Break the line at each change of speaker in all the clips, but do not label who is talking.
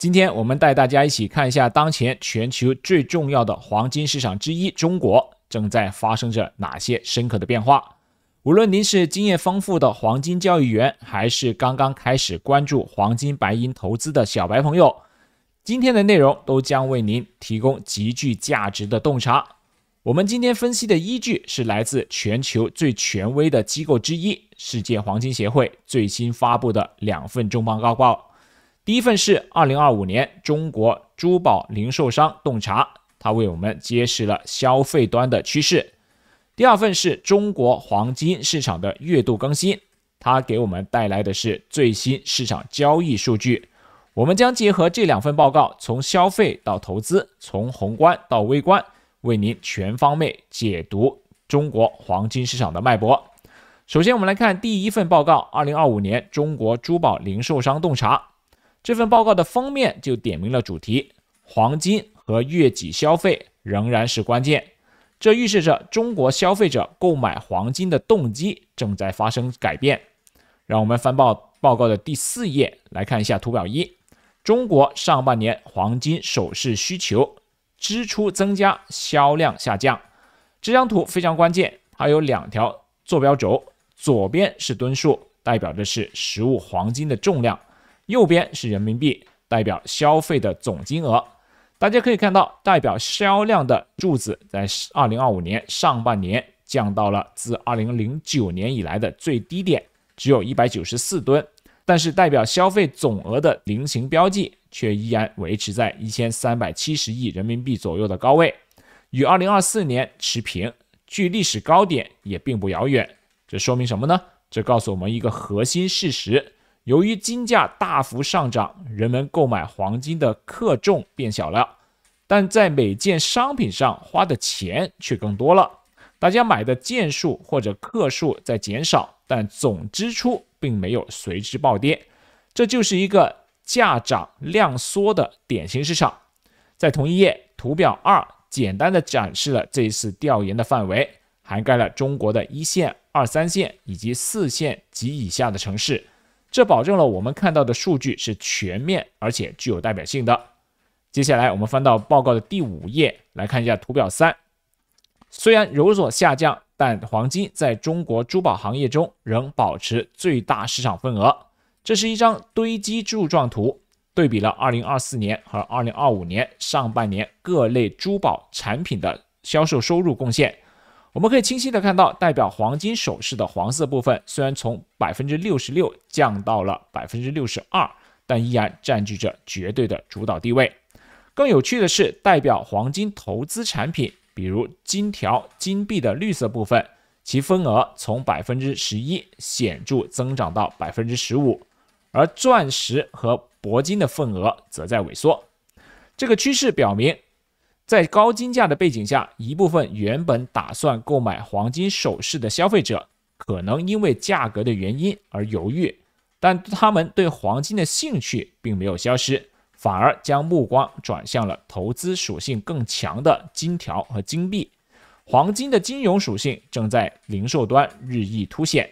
今天我们带大家一起看一下当前全球最重要的黄金市场之一中国正在发生着哪些深刻的变化。无论您是经验丰富的黄金交易员，还是刚刚开始关注黄金白银投资的小白朋友，今天的内容都将为您提供极具价值的洞察。我们今天分析的依据是来自全球最权威的机构之一世界黄金协会最新发布的2份重磅报告。第一份是2025年中国珠宝零售商洞察，它为我们揭示了消费端的趋势。第二份是中国黄金市场的月度更新，它给我们带来的是最新市场交易数据。我们将结合这2份报告，从消费到投资，从宏观到微观，为您全方位解读中国黄金市场的脉搏。首先我们来看第一份报告，2025年中国珠宝零售商洞察。这份报告的封面就点明了主题，黄金和月己消费仍然是关键。这预示着中国消费者购买黄金的动机正在发生改变。让我们翻报告的第4页来看一下图表1，中国上半年黄金首饰需求，支出增加，销量下降。这张图非常关键，它有2条坐标轴，左边是吨数，代表的是实物黄金的重量，右边是人民币，代表消费的总金额。大家可以看到，代表销量的柱子在2025年上半年降到了自2009年以来的最低点，只有194吨，但是代表消费总额的菱形标记却依然维持在1370亿人民币左右的高位，与2024年持平，距历史高点也并不遥远。这说明什么呢？这告诉我们一个核心事实，由于金价大幅上涨，人们购买黄金的克重变小了，但在每件商品上花的钱却更多了。大家买的件数或者克数在减少，但总支出并没有随之暴跌，这就是一个价涨量缩的典型市场。在同一页，图表2简单的展示了这一次调研的范围，涵盖了中国的1线、2、3线以及4线及以下的城市。这保证了我们看到的数据是全面而且具有代表性的。接下来我们翻到报告的第5页来看一下图表3。虽然有所下降，但黄金在中国珠宝行业中仍保持最大市场份额。这是一张堆积柱状图，对比了2024年和2025年上半年各类珠宝产品的销售收入贡献。我们可以清晰地看到，代表黄金首饰的黄色部分虽然从 66% 降到了 62%， 但依然占据着绝对的主导地位。更有趣的是，代表黄金投资产品，比如金条、金币的绿色部分，其份额从 11% 显著增长到 15%， 而钻石和铂金的份额则在萎缩。这个趋势表明，在高金价的背景下，一部分原本打算购买黄金首饰的消费者，可能因为价格的原因而犹豫，但他们对黄金的兴趣并没有消失，反而将目光转向了投资属性更强的金条和金币。黄金的金融属性正在零售端日益凸显。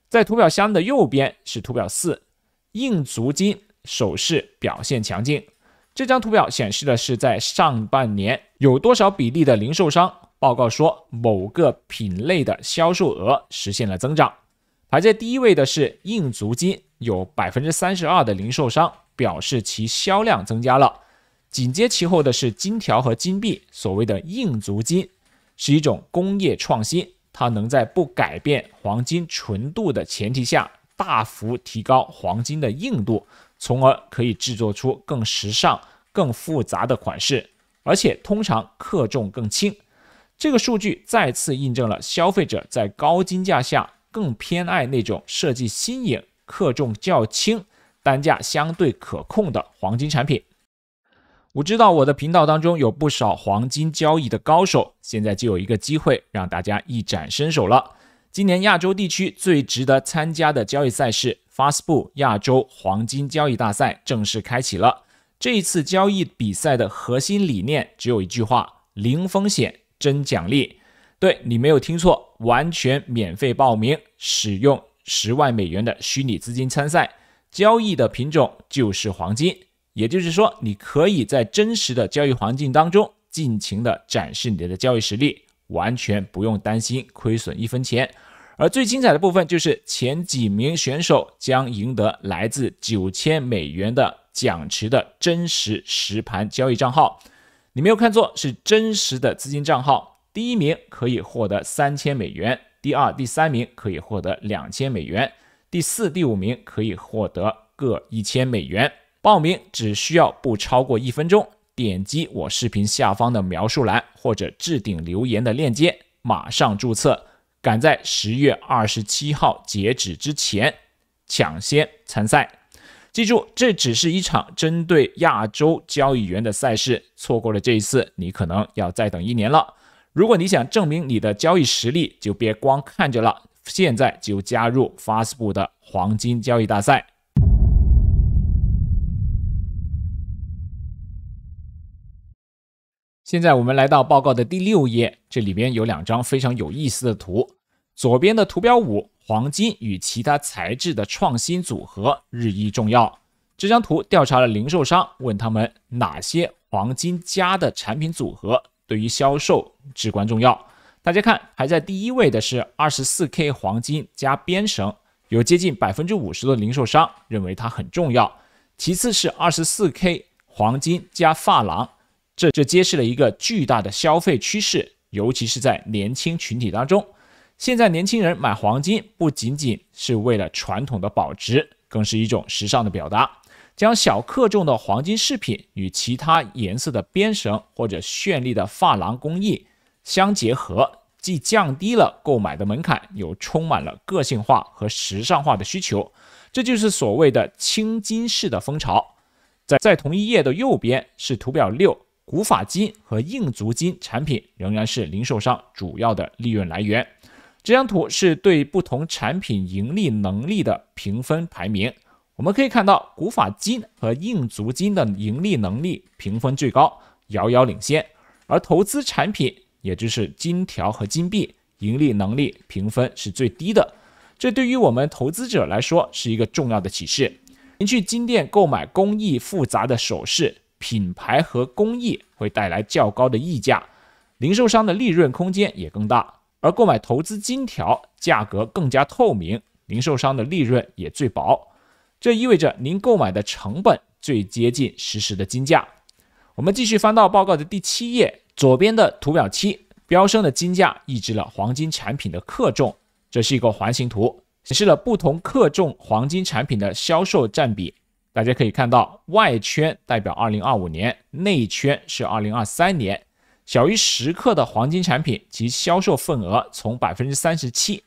在图表3的右边是图表4，硬足金首饰表现强劲。这张图表显示的是在上半年有多少比例的零售商报告说某个品类的销售额实现了增长。排在第一位的是硬足金，有 32% 的零售商表示其销量增加了。紧接其后的是金条和金币，所谓的硬足金是一种工业创新，它能在不改变黄金纯度的前提下，大幅提高黄金的硬度，从而可以制作出更时尚、更复杂的款式，而且通常克重更轻。这个数据再次印证了消费者在高金价下更偏爱那种设计新颖、克重较轻、单价相对可控的黄金产品。我知道我的频道当中有不少黄金交易的高手，现在就有一个机会让大家一展身手了。今年亚洲地区最值得参加的交易赛事 Fastbook 亚洲黄金交易大赛正式开启了。这一次交易比赛的核心理念只有一句话：零风险，真奖励。对，你没有听错，完全免费报名，使用10万美元的虚拟资金参赛，交易的品种就是黄金。也就是说，你可以在真实的交易环境当中尽情的展示你的交易实力，完全不用担心亏损一分钱。而最精彩的部分就是前几名选手将赢得来自9000美元的奖池的真实实盘交易账号。你没有看错，是真实的资金账号。第一名可以获得3000美元，第二、第三名可以获得2000美元，第四、第五名可以获得各1000美元。报名只需要不超过1分钟，点击我视频下方的描述栏或者置顶留言的链接，马上注册，赶在10月27号截止之前抢先参赛。记住，这只是一场针对亚洲交易员的赛事，错过了这一次，你可能要再等1年了。如果你想证明你的交易实力，就别光看着了，现在就加入 Fastbook 的黄金交易大赛。现在我们来到报告的第6页，这里边有2张非常有意思的图。左边的图表5，黄金与其他材质的创新组合日益重要。这张图调查了零售商，问他们哪些黄金加的产品组合对于销售至关重要。大家看，排在第1位的是 24K 黄金加编绳，有接近 50% 的零售商认为它很重要。其次是 24K 黄金加珐琅，这揭示了一个巨大的消费趋势，尤其是在年轻群体当中。现在年轻人买黄金不仅仅是为了传统的保值，更是一种时尚的表达。将小克重的黄金饰品与其他颜色的编绳或者绚丽的珐琅工艺相结合，既降低了购买的门槛，又充满了个性化和时尚化的需求。这就是所谓的轻金式的风潮。在同一页的右边是图表6，古法金和硬足金产品仍然是零售商主要的利润来源。这张图是对不同产品盈利能力的评分排名。我们可以看到，古法金和硬足金的盈利能力评分最高，遥遥领先，而投资产品，也就是金条和金币，盈利能力评分是最低的。这对于我们投资者来说是一个重要的启示。您去金店购买工艺复杂的首饰，品牌和工艺会带来较高的溢价，零售商的利润空间也更大。而购买投资金条，价格更加透明，零售商的利润也最薄。这意味着您购买的成本最接近实时的金价。我们继续翻到报告的第7页，左边的图表7，飙升的金价抑制了黄金产品的克重。这是一个环形图，显示了不同克重黄金产品的销售占比。大家可以看到，外圈代表2025年，内圈是2023年。小于10克的黄金产品，其销售份额从 37%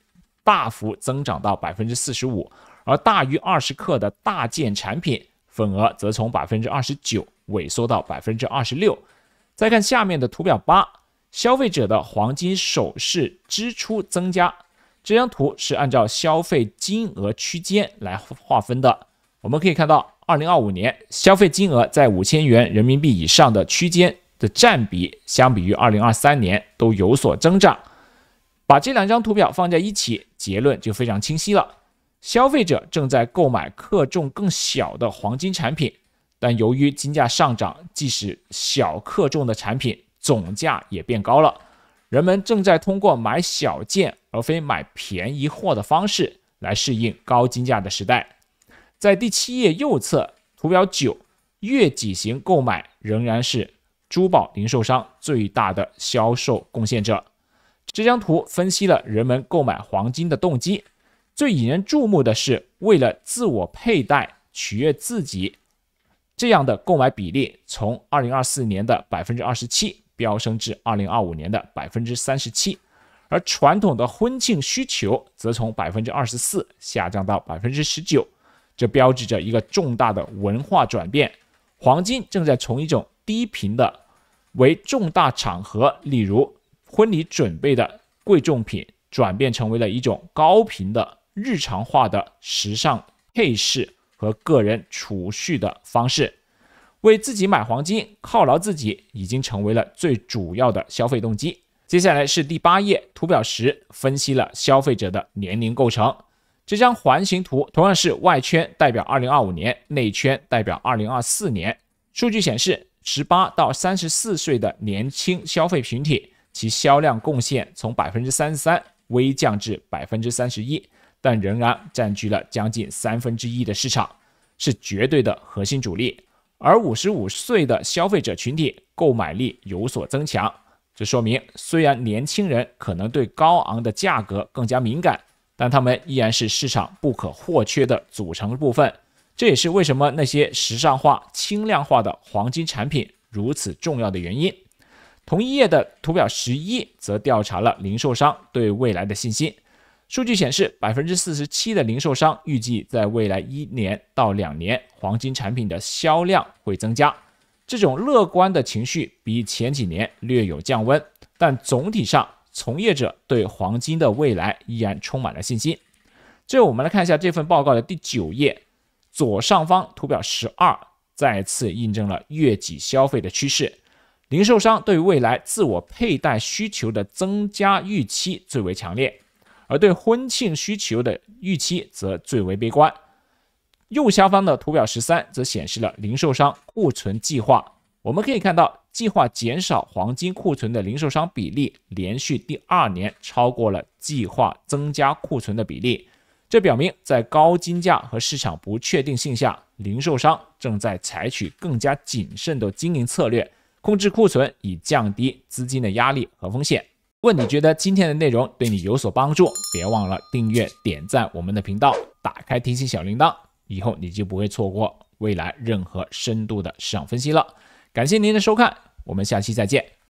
大幅增长到 45%， 而大于20克的大件产品份额则从 29% 萎缩到 26%。 再看下面的图表8，消费者的黄金首饰支出增加。这张图是按照消费金额区间来划分的。我们可以看到2025年消费金额在5000元人民币以上的区间的占比相比于2023年都有所增长。把这2张图表放在一起，结论就非常清晰了。消费者正在购买克重更小的黄金产品，但由于金价上涨，即使小克重的产品总价也变高了。人们正在通过买小件而非买便宜货的方式来适应高金价的时代。在第7页右侧图表9，月几型购买仍然是珠宝零售商最大的销售贡献者。这张图分析了人们购买黄金的动机，最引人注目的是为了自我佩戴取悦自己，这样的购买比例从2024年的 27% 飙升至2025年的 37%， 而传统的婚庆需求则从 24% 下降到 19%， 这标志着一个重大的文化转变。黄金正在从一种低频的为重大场合，例如婚礼准备的贵重品，转变成为了一种高频的日常化的时尚配饰和个人储蓄的方式。为自己买黄金，犒劳自己已经成为了最主要的消费动机。接下来是第8页图表10，分析了消费者的年龄构成。这张环形图同样是外圈代表2025年，内圈代表2024年。数据显示，18到34岁的年轻消费群体，其销量贡献从 33% 微降至 31%， 但仍然占据了将近1/3的市场，是绝对的核心主力。而55岁的消费者群体购买力有所增强，这说明虽然年轻人可能对高昂的价格更加敏感，但他们依然是市场不可或缺的组成部分。这也是为什么那些时尚化、轻量化的黄金产品如此重要的原因。同一页的图表11则调查了零售商对未来的信心。数据显示 47% 的零售商预计在未来1年到2年，黄金产品的销量会增加。这种乐观的情绪比前几年略有降温，但总体上从业者对黄金的未来依然充满了信心。最后我们来看一下这份报告的第9页，左上方图表12再次印证了悦己消费的趋势。零售商对未来自我佩戴需求的增加预期最为强烈，而对婚庆需求的预期则最为悲观。右下方的图表13则显示了零售商库存计划。我们可以看到，计划减少黄金库存的零售商比例连续第2年超过了计划增加库存的比例。这表明在高金价和市场不确定性下，零售商正在采取更加谨慎的经营策略，控制库存以降低资金的压力和风险。如果你觉得今天的内容对你有所帮助，别忘了订阅、点赞我们的频道，打开提醒小铃铛，以后你就不会错过未来任何深度的市场分析了。感谢您的收看，我们下期再见。